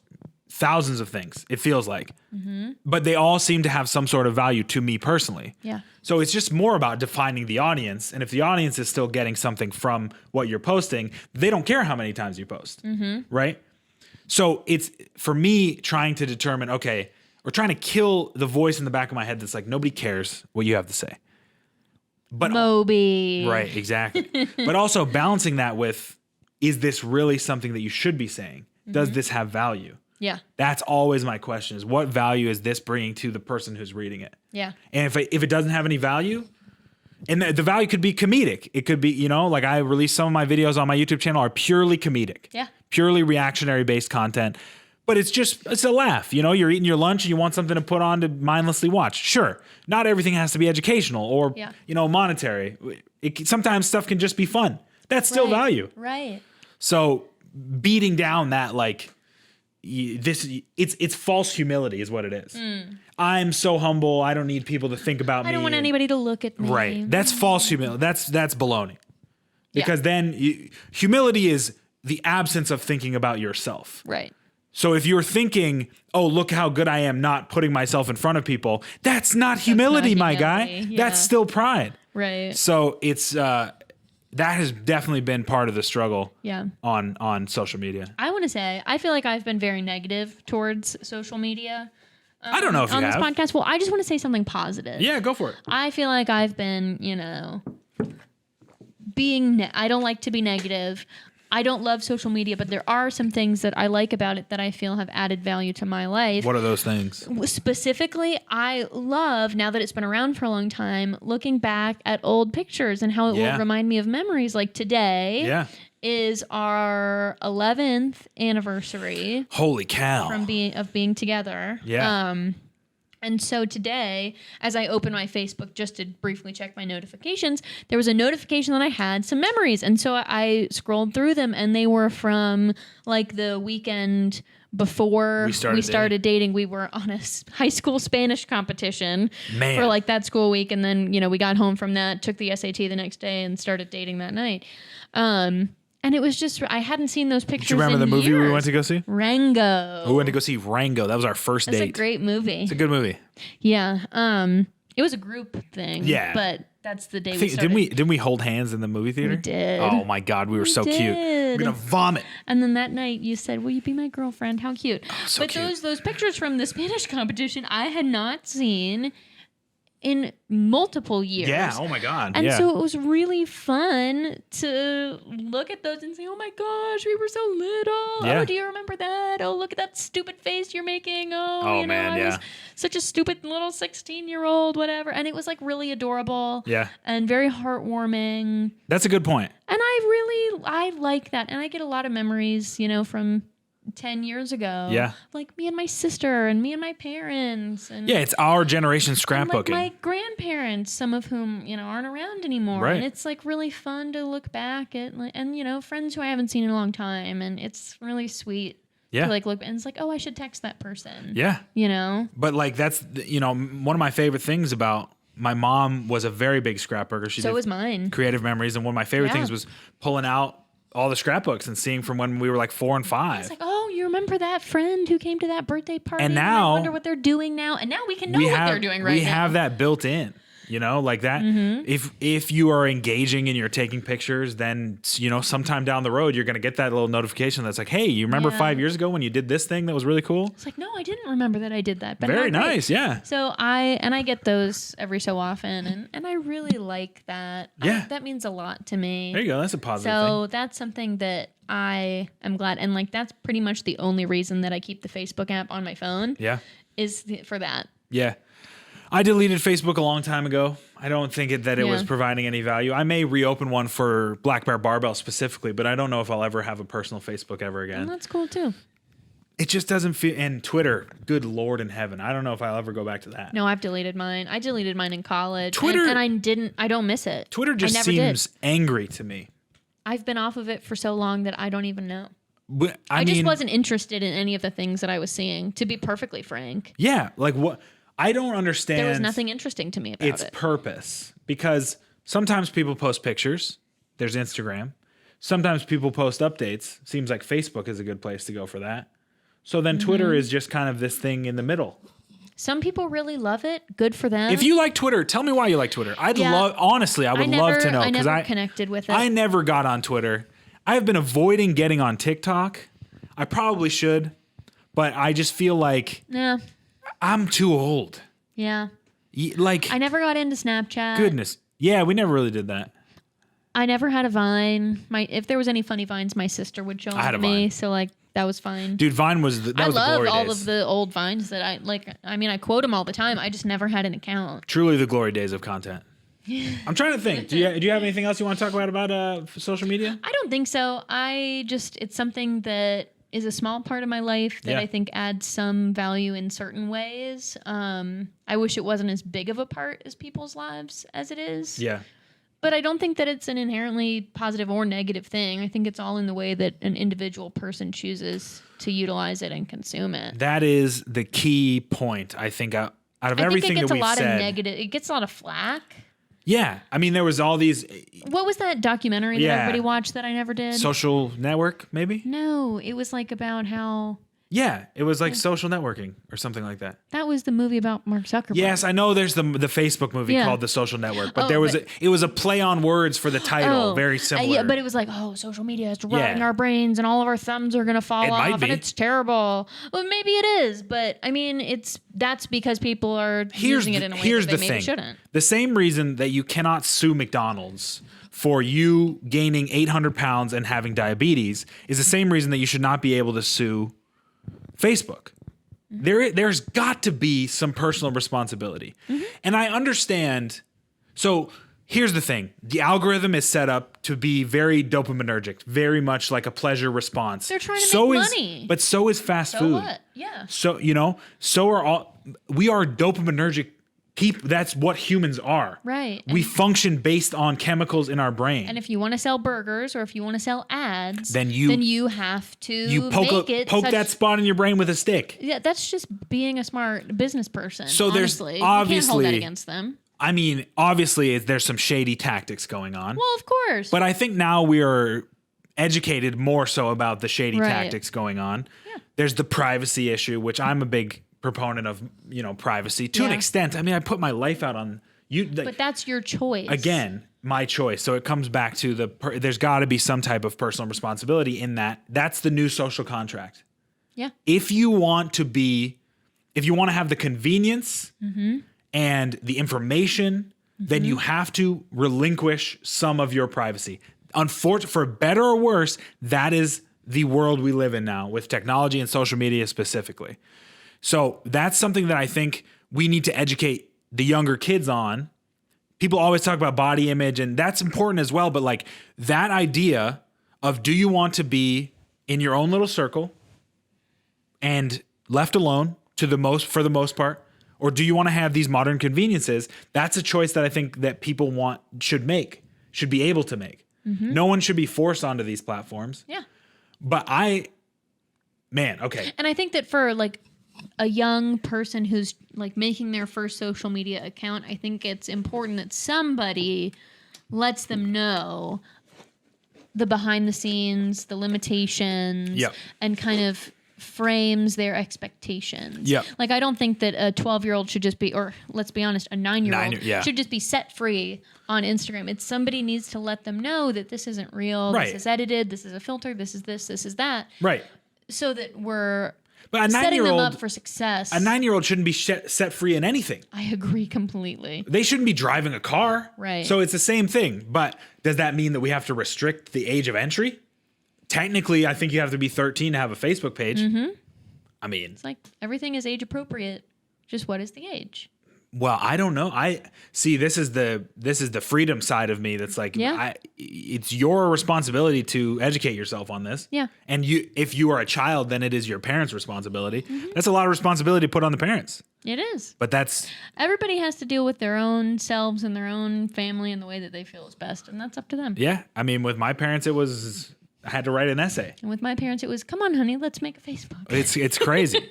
thousands of things, it feels like. Mm-hmm. But they all seem to have some sort of value to me personally. Yeah. So it's just more about defining the audience. And if the audience is still getting something from what you're posting, they don't care how many times you post. Mm-hmm. Right? So it's, for me, trying to determine, okay, or trying to kill the voice in the back of my head that's like, nobody cares what you have to say. But Moby. Right, exactly. But also balancing that with, is this really something that you should be saying? Mm-hmm. Does this have value? Yeah. That's always my question, is what value is this bringing to the person who's reading it? Yeah. And if it doesn't have any value, and the value could be comedic. It could be, like I release some of my videos on my YouTube channel are purely comedic. Yeah. Purely reactionary based content. But it's a laugh. You're eating your lunch and you want something to put on to mindlessly watch. Sure. Not everything has to be educational or, monetary. Sometimes stuff can just be fun. That's still value. Right. So beating down that, like, it's false humility is what it is. I'm so humble. I don't need people to think about me. I don't want anybody to look at me. Right. That's false humility. That's baloney. Because then humility is the absence of thinking about yourself. Right. So if you're thinking, oh, look how good I am not putting myself in front of people, that's not humility, my guy. Yeah. That's still pride. Right. So it's that has definitely been part of the struggle on social media. I want to say, I feel like I've been very negative towards social media. I don't know if you have. On this podcast. Well, I just want to say something positive. Yeah, go for it. I feel like I've been, I don't like to be negative. I don't love social media, but there are some things that I like about it that I feel have added value to my life. What are those things? Specifically, I love, now that it's been around for a long time, looking back at old pictures and how it will remind me of memories. Like today is our 11th anniversary. Holy cow. From being together. Yeah. And so today, as I opened my Facebook just to briefly check my notifications, there was a notification that I had some memories. And so I scrolled through them, and they were from like the weekend before we started dating. We were on a high school Spanish competition for like that school week. And then, we got home from that, took the SAT the next day, and started dating that night. And it was just, I hadn't seen those pictures. Do you remember the movie years. we went to go see? Rango. We went to go see Rango. That was our first date. That's a great movie. It's a good movie. Yeah. It was a group thing. Yeah. But that's the day we started. Didn't we hold hands in the movie theater? We did. Oh my God, we were so cute. We're gonna vomit. And then that night you said, "Will you be my girlfriend?" How cute. Oh, so cute. Those pictures from the Spanish competition I had not seen in multiple years. Yeah, oh my God. And so it was really fun to look at those and say, oh my gosh, we were so little. Yeah. Oh, do you remember that? Oh, look at that stupid face you're making. Oh, man, I was such a stupid little 16-year-old, whatever. And it was like really adorable. Yeah. And very heartwarming. That's a good point. And I like that. And I get a lot of memories, from 10 years ago. Yeah. Like me and my sister and me and my parents. And it's our generation scrapbooking. Like my grandparents, some of whom, aren't around anymore. Right. And it's like really fun to look back at and, friends who I haven't seen in a long time. And it's really sweet. Yeah. To look, and it's like, oh, I should text that person. Yeah. But like, that's, one of my favorite things about my mom was a very big scrapbooker. So was mine. Creative memories. And one of my favorite things was pulling out all the scrapbooks and seeing from when we were like 4 and 5. It's like, oh, you remember that friend who came to that birthday party? And now I wonder what they're doing now. And now we can know what they're doing right now. We have that built in. Like that. Mm-hmm. If you are engaging and you're taking pictures, then sometime down the road you're going to get that little notification that's like, hey, you remember 5 years ago when you did this thing that was really cool? It's like, no, I didn't remember that I did that. But very nice, yeah. So I get those every so often, and I really like that. Yeah, that means a lot to me. There you go. That's a positive thing. So that's something that I am glad, and like that's pretty much the only reason that I keep the Facebook app on my phone. Yeah, is for that. Yeah. I deleted Facebook a long time ago. I don't think that it was providing any value. I may reopen one for Black Bear Barbell specifically, but I don't know if I'll ever have a personal Facebook ever again. Well, that's cool too. It just doesn't feel. And Twitter, good Lord in heaven, I don't know if I'll ever go back to that. No, I've deleted mine. I deleted mine in college. Twitter, and I don't miss it. Twitter just seems angry to me. I've been off of it for so long that I don't even know. But, I just wasn't interested in any of the things that I was seeing, to be perfectly frank. Yeah, like what? I don't understand. There was nothing interesting to me about its purpose, because sometimes people post pictures. There's Instagram. Sometimes people post updates. Seems like Facebook is a good place to go for that. So then Twitter is just kind of this thing in the middle. Some people really love it. Good for them. If you like Twitter, tell me why you like Twitter. I would love to know. I never connected with it. I never got on Twitter. I have been avoiding getting on TikTok. I probably should, but I just feel like I'm too old. Yeah. Like, I never got into Snapchat. Goodness. Yeah, we never really did that. I never had a Vine. If there was any funny Vines, my sister would show them to me. So like that was fine. Dude, Vine was the glory days. I love all of the old Vines that I like. I mean, I quote them all the time. I just never had an account. Truly the glory days of content. I'm trying to think. Do you have anything else you want to talk about social media? I don't think so. It's something that is a small part of my life that I think adds some value in certain ways. I wish it wasn't as big of a part as people's lives as it is. Yeah. But I don't think that it's an inherently positive or negative thing. I think it's all in the way that an individual person chooses to utilize it and consume it. That is the key point, I think, out of everything that we've said. It gets a lot of flack. Yeah. I mean, there was all these... What was that documentary that everybody watched that I never did? Social Network, maybe? No, it was like about how... Yeah, it was like social networking or something like that. That was the movie about Mark Zuckerberg. Yes, I know there's the Facebook movie called The Social Network, but it was a play on words for the title, very similar. Yeah, but it was like, social media is rotting our brains and all of our thumbs are going to fall off and it's terrible. Well, maybe it is, but I mean, that's because people are using it in a way that they maybe shouldn't. The same reason that you cannot sue McDonald's for you gaining 800 pounds and having diabetes is the same reason that you should not be able to sue Facebook. There's got to be some personal responsibility. And I understand. So here's the thing. The algorithm is set up to be very dopaminergic, very much like a pleasure response. They're trying to make money. But so is fast food. What? Yeah. So, we are dopaminergic people. That's what humans are. Right. We function based on chemicals in our brain. And if you want to sell burgers or if you want to sell ads, then you have to poke that spot in your brain with a stick. Yeah, that's just being a smart business person. So honestly. There's obviously, you can't hold that against them. I mean, obviously there's some shady tactics going on. Well, of course. But I think now we are educated more so about the shady tactics going on. Yeah. There's the privacy issue, which I'm a big proponent of, privacy to an extent. I mean, I put my life out on you. But that's your choice. Again, my choice. So it comes back to there's got to be some type of personal responsibility in that. That's the new social contract. Yeah. If you want to have the convenience and the information, then you have to relinquish some of your privacy. Unfortunately, for better or worse, that is the world we live in now with technology and social media specifically. So that's something that I think we need to educate the younger kids on. People always talk about body image, and that's important as well. But like that idea of, do you want to be in your own little circle and left alone for the most part, or do you want to have these modern conveniences? That's a choice that I think that people should be able to make. No one should be forced onto these platforms. Yeah. But okay. And I think that for like a young person who's like making their first social media account, I think it's important that somebody lets them know the behind the scenes, the limitations, and kind of frames their expectations. Yeah. Like, I don't think that a 12-year-old should just be, or let's be honest, a 9-year-old should just be set free on Instagram. Somebody needs to let them know that this isn't real, this is edited, this is a filter, this is this is that. Right. So that we're But setting them up for success. A 9-year-old shouldn't be set free in anything. I agree completely. They shouldn't be driving a car. Right. So it's the same thing. But does that mean that we have to restrict the age of entry? Technically, I think you have to be 13 to have a Facebook page. I mean, it's like everything is age appropriate. Just what is the age? Well, I don't know. I see. This is the freedom side of me. That's like, Yeah. it's your responsibility to educate yourself on this. Yeah. And if you are a child, then it is your parents' responsibility. That's a lot of responsibility to put on the parents. It is. But that's Everybody has to deal with their own selves and their own family in the way that they feel is best, and that's up to them. yeah. I mean, with my parents, it was I had to write an essay. And with my parents, it was, come on, honey, let's make a Facebook. It's crazy.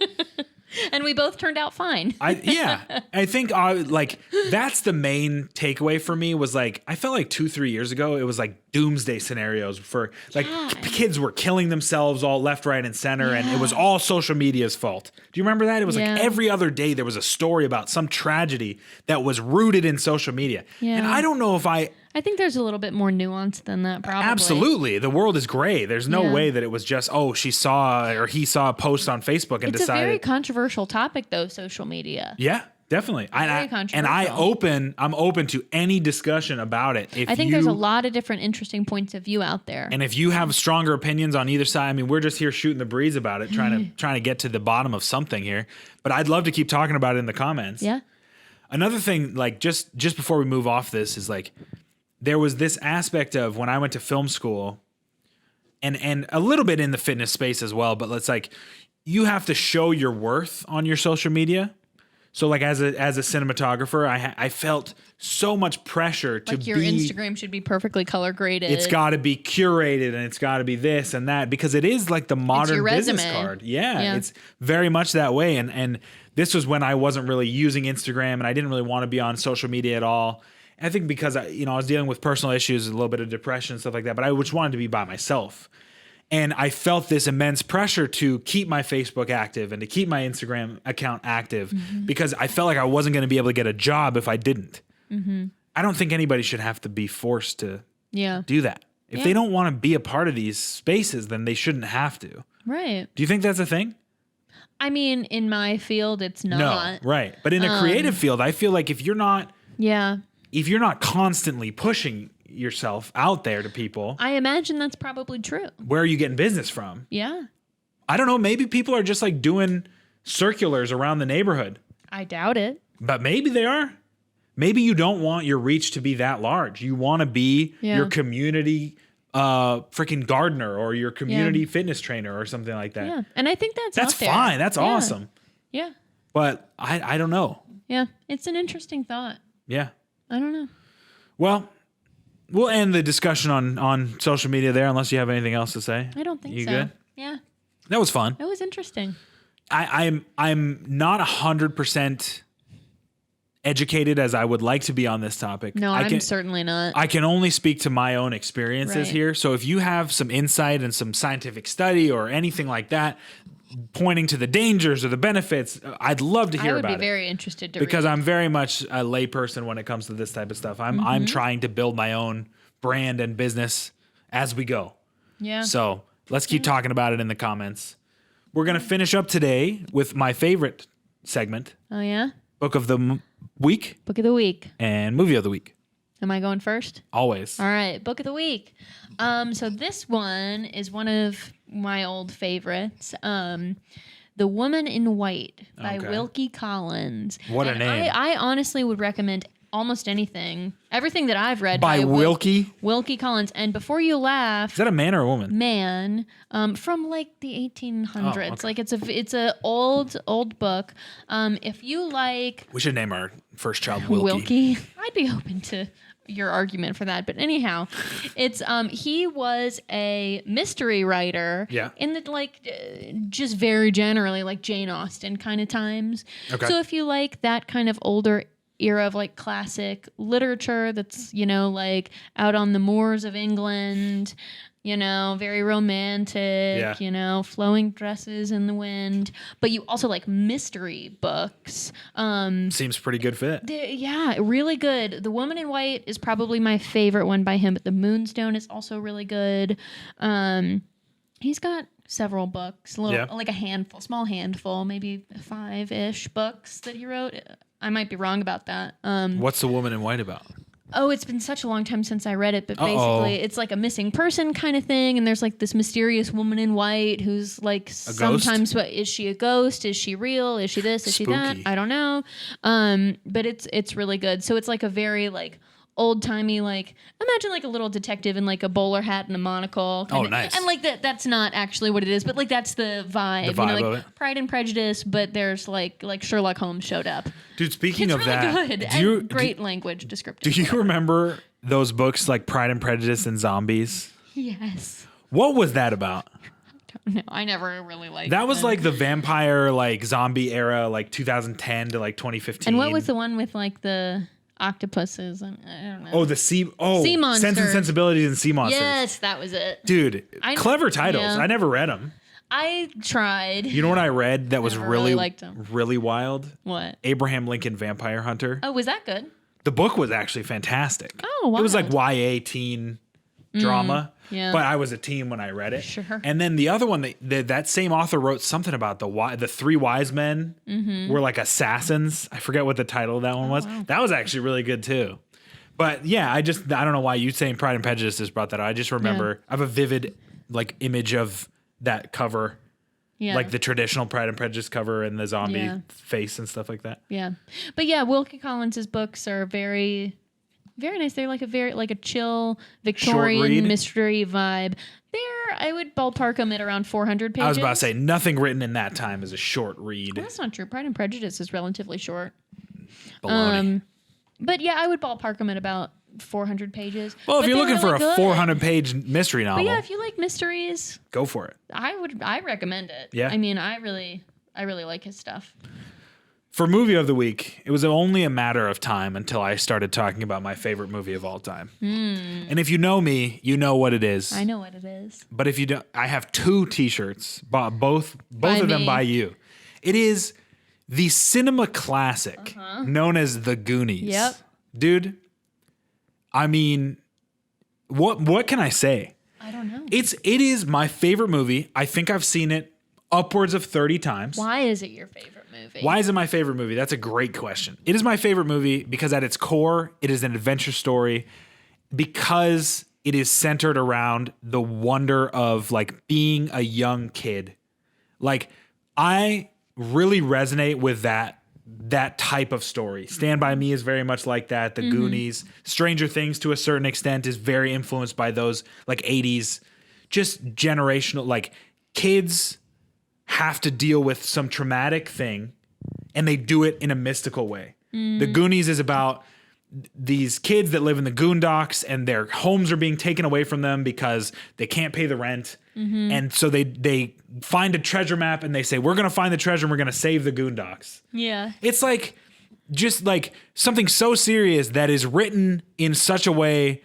And we both turned out fine. I think like that's the main takeaway for me was like I felt like 2-3 years ago it was like doomsday scenarios for like kids were killing themselves all left, right, and center, and it was all social media's fault. Do you remember that? It was like every other day there was a story about some tragedy that was rooted in social media. Yeah. And I don't know if I think there's a little bit more nuance than that, probably. Absolutely. The world is gray. There's no way that it was just, he saw a post on Facebook and decided. It's a very controversial topic, though, social media. Yeah, definitely. Very controversial. I'm open to any discussion about it. I think there's a lot of different interesting points of view out there. And if you have stronger opinions on either side, I mean, we're just here shooting the breeze about it, trying to get to the bottom of something here. But I'd love to keep talking about it in the comments. Yeah. Another thing, like just before we move off this, is like, there was this aspect of when I went to film school and a little bit in the fitness space as well, but it's like you have to show your worth on your social media. So like as a cinematographer, I felt so much pressure to like your Instagram should be perfectly color graded. It's got to be curated and it's got to be this and that because it is like the modern business card. Yeah, it's very much that way. And this was when I wasn't really using Instagram and I didn't really want to be on social media at all. I think because I was dealing with personal issues, a little bit of depression and stuff like that, but I just wanted to be by myself. And I felt this immense pressure to keep my Facebook active and to keep my Instagram account active because I felt like I wasn't going to be able to get a job if I didn't. I don't think anybody should have to be forced to do that. If they don't want to be a part of these spaces, then they shouldn't have to. Right. Do you think that's a thing? I mean, in my field, it's not. No, right. But in a creative field, I feel like if you're not constantly pushing yourself out there to people, I imagine that's probably true. Where are you getting business from? Yeah. I don't know. Maybe people are just like doing circulars around the neighborhood. I doubt it. But maybe they are. Maybe you don't want your reach to be that large. You want to be your community freaking gardener or your community fitness trainer or something like that. Yeah. And I think that's out there. Fine. That's awesome. Yeah. But I don't know. Yeah. It's an interesting thought. Yeah. I don't know. Well, we'll end the discussion on social media there unless you have anything else to say. I don't think you so. Good? Yeah. That was fun. That was interesting. I'm not 100% educated as I would like to be on this topic. No, I'm certainly not. I can only speak to my own experiences here. So if you have some insight and some scientific study or anything like that, pointing to the dangers or the benefits, I'd love to hear about it. I would be very interested to because read. I'm very much a layperson when it comes to this type of stuff. I'm trying to build my own brand and business as we go. Yeah. So let's keep talking about it in the comments. We're going to finish up today with my favorite segment. Oh, yeah? Book of the week. Book of the week. And movie of the week. Am I going first? Always. All right. Book of the week. So this one is one of my old favorites. The Woman in White by Wilkie Collins. What a name. I honestly would recommend almost anything. Everything that I've read by Wilkie? Wilkie Collins. And before you laugh. Is that a man or a woman? Man. From like the 1800s. Oh, okay. Like it's a old book. If you like. We should name our first child Wilkie. Wilkie. I'd be open to your argument for that, but anyhow, it's he was a mystery writer in the just very generally like Jane Austen kind of times. Okay. So if you like that kind of older era of like classic literature that's like out on the moors of England, very romantic, flowing dresses in the wind, but you also like mystery books. Seems pretty good fit. Yeah, really good. The Woman in White is probably my favorite one by him, but The Moonstone is also really good. He's got several books, like a small handful, maybe 5-ish books that he wrote. I might be wrong about that. What's The Woman in White about? Oh, it's been such a long time since I read it, but Uh-oh. basically it's like a missing person kind of thing, and there's like this mysterious woman in white who's like sometimes what is she a ghost? Is she real? Is she this? Is she that? Spooky. I don't know. But it's really good. So it's like a very like old timey, like imagine like a little detective in like a bowler hat and a monocle. Kinda. Nice. And like that's not actually what it is, but like that's the vibe. The vibe like of it. Pride and Prejudice, but there's like Sherlock Holmes showed up. Dude, speaking It's of really that, good. do And great language descriptive. do you remember those books like Pride and Prejudice and Zombies? Yes. What was that about? No, I never really liked That was them. like the vampire, like zombie era, like 2010 to like 2015. And what was the one with like the octopuses and I don't know. Oh, the sea monster. Sense and Sensibilities and Sea Monsters. Yes, that was it. Dude, clever titles. yeah. I never read them. I tried. You know what I read that was Never really really liked 'em. really wild? What? Abraham Lincoln Vampire Hunter. Oh, was that good? The book was actually fantastic. Oh, It was like wild. YA teen drama. yeah. But I was a teen when I read it. Sure. And then the other one, that same author wrote something about the three wise men were like assassins. I forget what the title of that one was. wow. That was actually really good too. But yeah, I don't know why you saying Pride and Prejudice just brought that up. I just remember I have a vivid like image of that cover. Yeah. Like the traditional Pride and Prejudice cover and the zombie Yeah. face and stuff like that. Yeah. But yeah, Wilkie Collins's books are very, very nice. They're like a chill read. Victorian mystery vibe. I would ballpark them at around 400 pages. I was about to say nothing written in that time is a short read. Well, that's not true. Pride and Prejudice is relatively short. Baloney. But yeah, I would ballpark them at about 400 pages. Well, if But you're they're looking for really a good. 400-page mystery novel, But yeah, if you like mysteries, go for it. I recommend it. Yeah. I mean, I really like his stuff. For movie of the week, it was only a matter of time until I started talking about my favorite movie of all time. And if you know me, you know what it is. I know what it is. But if you don't, I have 2 T-shirts, both of them me. by you. It is the cinema classic known as The Goonies. Yep. Dude, I mean, what can I say? I don't know. It is my favorite movie. I think I've seen it upwards of 30 times. Why is it your favorite movie? Why is it my favorite movie? That's a great question. It is my favorite movie because at its core, it is an adventure story, because it is centered around the wonder of like being a young kid. Like I really resonate with that type of story. Stand By Me is very much like that. The Goonies, Stranger Things to a certain extent is very influenced by those like 80s, just generational, like kids have to deal with some traumatic thing and they do it in a mystical way. The Goonies is about these kids that live in the Goondocks and their homes are being taken away from them because they can't pay the rent. And so they find a treasure map and they say, we're going to find the treasure and we're going to save the Goondocks. Yeah. It's like just like something so serious that is written in such a way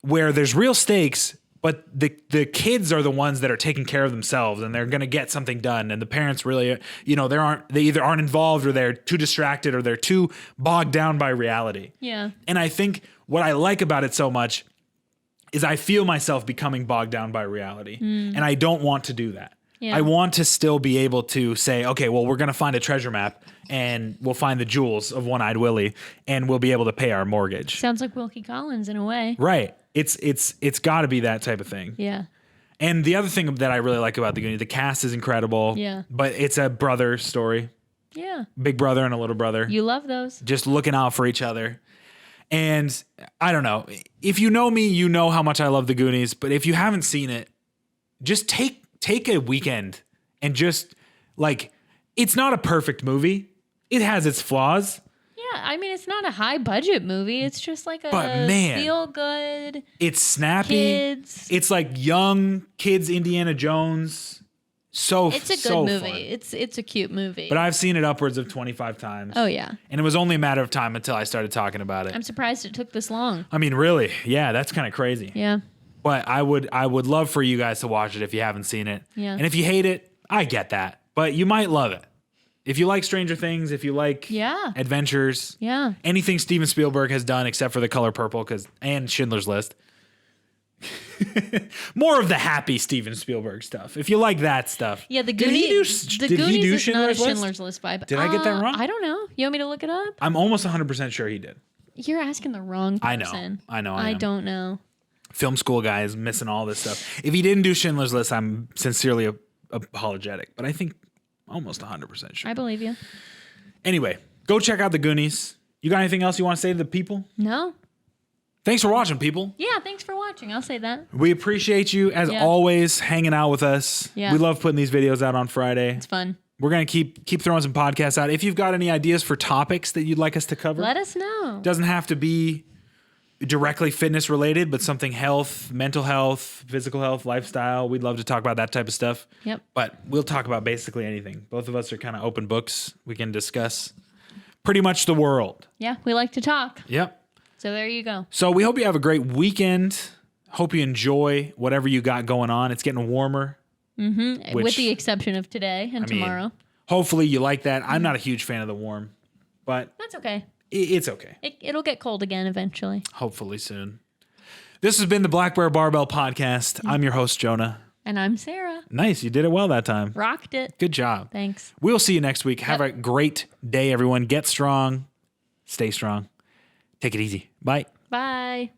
where there's real stakes, but the kids are the ones that are taking care of themselves and they're going to get something done. And the parents really, they either aren't involved or they're too distracted or they're too bogged down by reality. Yeah. And I think what I like about it so much is I feel myself becoming bogged down by reality. And I don't want to do that. Yeah. I want to still be able to say, okay, well, we're going to find a treasure map and we'll find the jewels of One-Eyed Willie and we'll be able to pay our mortgage. Sounds like Wilkie Collins in a way. Right. It's got to be that type of thing. Yeah. And the other thing that I really like about the Goonies, the cast is incredible. Yeah. But it's a brother story. Yeah. Big brother and a little brother. You love those. Just looking out for each other. And I don't know. If you know me, you know how much I love the Goonies. But if you haven't seen it, just take a weekend and just like, it's not a perfect movie. It has its flaws. Yeah, I mean, it's not a high budget movie. It's just like a But, man, feel good. It's snappy. Kids. It's like young kids Indiana Jones. So It's a good so movie. fun. It's a cute movie. But I've seen it upwards of 25 times. Oh yeah. And it was only a matter of time until I started talking about it. I'm surprised it took this long. I mean, really? Yeah, that's kind of crazy. Yeah. But I would love for you guys to watch it if you haven't seen it. Yeah. And if you hate it, I get that. But you might love it. If you like Stranger Things, if you like Yeah. adventures, Yeah. anything Steven Spielberg has done except for The Color Purple and Schindler's List. More of the happy Steven Spielberg stuff. If you like that stuff. Yeah, the Did Goonies. he The do Goonies is not a Schindler's List? Schindler's List vibe. Did I get that wrong? I don't know. You want me to look it up? I'm almost 100% sure he did. You're asking the wrong person. I know. I don't know. Film school guy is missing all this stuff. If he didn't do Schindler's List, I'm sincerely apologetic, but I think almost 100% sure. I believe you. Anyway, go check out the Goonies. You got anything else you want to say to the people? No. Thanks for watching, people. Yeah, thanks for watching. I'll say that. We appreciate you, as always, hanging out with us. Yeah. We love putting these videos out on Friday. It's fun. We're going to keep throwing some podcasts out. If you've got any ideas for topics that you'd like us to cover, let us know. Doesn't have to be directly fitness related, but something health, mental health, physical health, lifestyle. We'd love to talk about that type of stuff. Yep. But we'll talk about basically anything. Both of us are kind of open books. We can discuss pretty much the world. Yeah, we like to talk. Yep. So there you go. So we hope you have a great weekend. Hope you enjoy whatever you got going on. It's getting warmer. Mm-hmm. With the exception of today and tomorrow. Hopefully you like that. I'm not a huge fan of the warm, but that's okay. It's okay. It'll get cold again eventually. Hopefully soon. This has been the Black Bear Barbell Podcast. I'm your host, Jonah. And I'm Sarah. Nice. You did it well that time. Rocked it. Good job. Thanks. We'll see you next week. Have a great day, everyone. Get strong. Stay strong. Take it easy. Bye. Bye.